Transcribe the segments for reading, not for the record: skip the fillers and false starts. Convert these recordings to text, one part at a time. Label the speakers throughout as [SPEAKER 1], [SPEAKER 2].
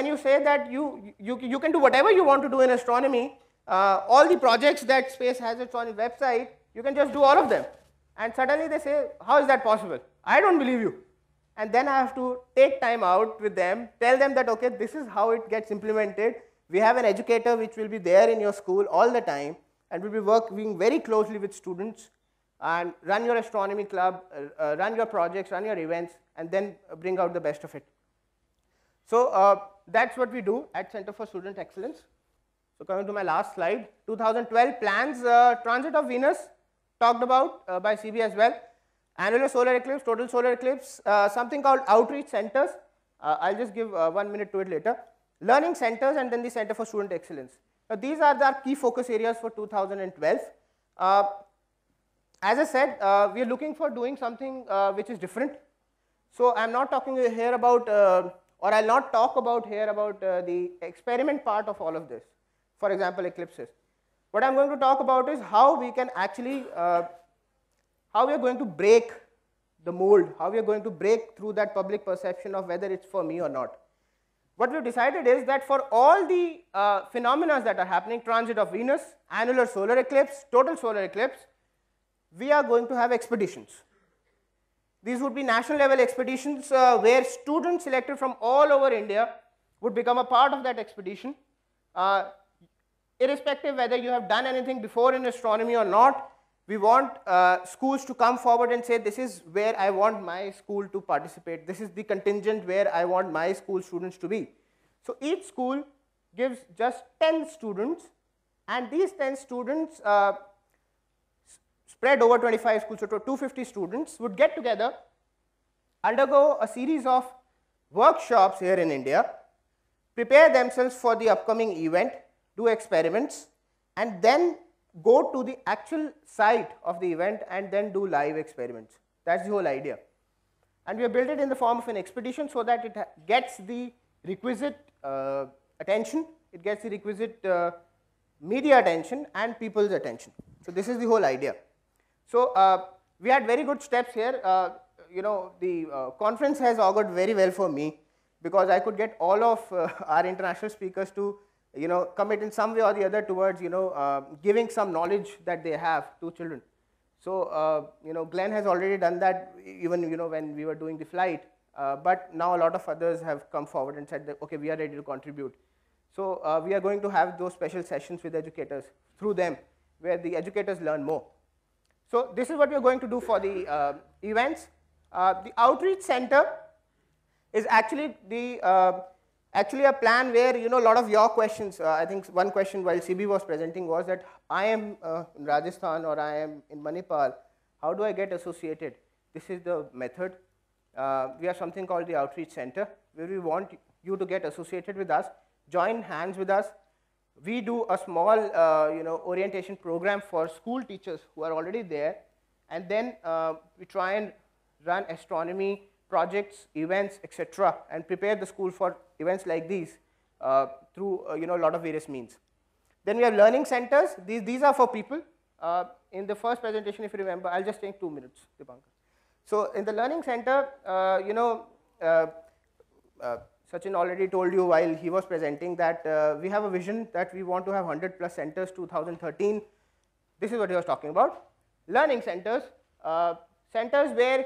[SPEAKER 1] when you say that you can do whatever you want to do in astronomy, all the projects that Space has its on its website, you can just do all of them. And suddenly they say, how is that possible? I don't believe you. And then I have to take time out with them, tell them that, okay, this is how it gets implemented. We have an educator which will be there in your school all the time and will be working very closely with students and run your astronomy club, run your projects, run your events, and then bring out the best of it. So that's what we do at Center for Student Excellence. So coming to my last slide, 2012 plans, transit of Venus, talked about by CB as well. Annular solar eclipse, total solar eclipse, something called outreach centers. I'll just give 1 minute to it later. Learning centers and then the Center for Student Excellence. Now these are the key focus areas for 2012. As I said, we are looking for doing something which is different. So I'm not talking here about, or I'll not talk about here about the experiment part of all of this. For example, eclipses. What I'm going to talk about is how we can actually, how we are going to break the mold, how we are going to break through that public perception of whether it's for me or not. What we've decided is that for all the phenomena that are happening, transit of Venus, annular solar eclipse, total solar eclipse, we are going to have expeditions. These would be national level expeditions where students selected from all over India would become a part of that expedition. Irrespective whether you have done anything before in astronomy or not, we want schools to come forward and say, this is where I want my school to participate. This is the contingent where I want my school students to be. So each school gives just 10 students, and these 10 students spread over 25 schools, so 250 students would get together, undergo a series of workshops here in India, prepare themselves for the upcoming event, do experiments, and then go to the actual site of the event and then do live experiments. That's the whole idea. And we have built it in the form of an expedition so that it gets the requisite attention, it gets the requisite media attention and people's attention. So this is the whole idea. So we had very good steps here. You know, the conference has augured very well for me because I could get all of our international speakers to commit in some way or the other towards, giving some knowledge that they have to children. So, Glenn has already done that even, when we were doing the flight, but now a lot of others have come forward and said that, okay, we are ready to contribute. So, we are going to have those special sessions with educators through them, where the educators learn more. So, this is what we are going to do for the events. The outreach center is actually the actually a plan where a lot of your questions, I think one question while CB was presenting was that I am in Rajasthan or I am in Manipal, how do I get associated? This is the method. We have something called the outreach center where we want you to get associated with us, join hands with us. We do a small orientation program for school teachers who are already there, and then we try and run astronomy projects, events, etc., and prepare the school for events like these through a lot of various means. Then we have learning centers. These are for people. In the first presentation, if you remember, I'll just take 2 minutes, Dipankar. So in the learning center, Sachin already told you while he was presenting that we have a vision that we want to have 100 plus centers 2013. This is what he was talking about. Learning centers, centers where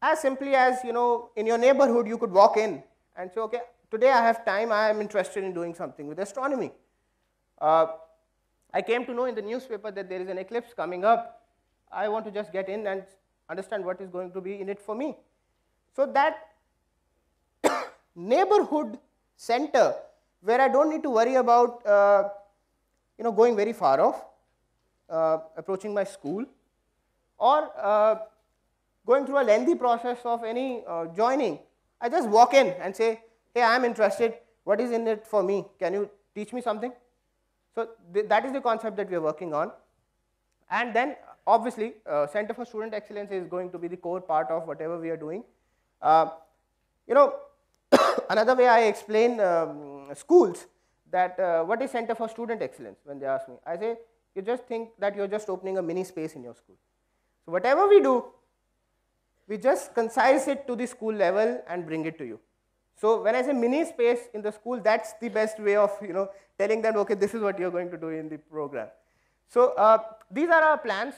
[SPEAKER 1] as simply as, in your neighborhood, you could walk in and say, okay, today I have time, I am interested in doing something with astronomy. I came to know in the newspaper that there is an eclipse coming up. I want to just get in and understand what is going to be in it for me. So that neighborhood center where I don't need to worry about, going very far off, approaching my school, or going through a lengthy process of any joining. I just walk in and say, hey, I am interested. What is in it for me? Can you teach me something? So that is the concept that we are working on. And then obviously, Center for Student Excellence is going to be the core part of whatever we are doing. Another way I explain schools that what is Center for Student Excellence when they ask me. I say, you just think that you're just opening a mini space in your school. So whatever we do, we just concise it to the school level and bring it to you. So when I say mini space in the school, that's the best way of telling them, okay, this is what you're going to do in the program. So these are our plans.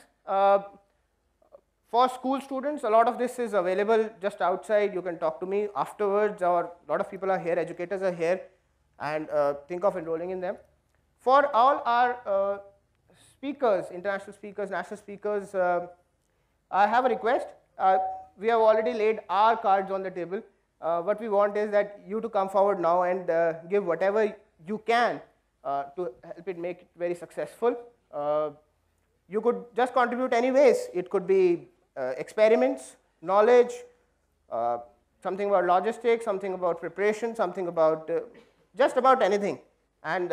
[SPEAKER 1] For school students, a lot of this is available just outside. You can talk to me afterwards, or a lot of people are here, educators are here, and think of enrolling in them. For all our speakers, international speakers, national speakers, I have a request. We have already laid our cards on the table. What we want is that you to come forward now and give whatever you can to help it make it very successful. You could just contribute any ways. It could be experiments, knowledge, something about logistics, something about preparation, something about just about anything. And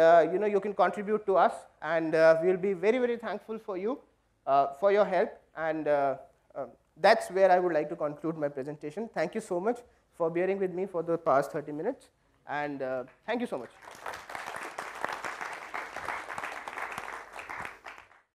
[SPEAKER 1] you can contribute to us, and we'll be very, very thankful for you for your help. And that's where I would like to conclude my presentation. Thank you so much for bearing with me for the past 30 minutes, and thank you so much.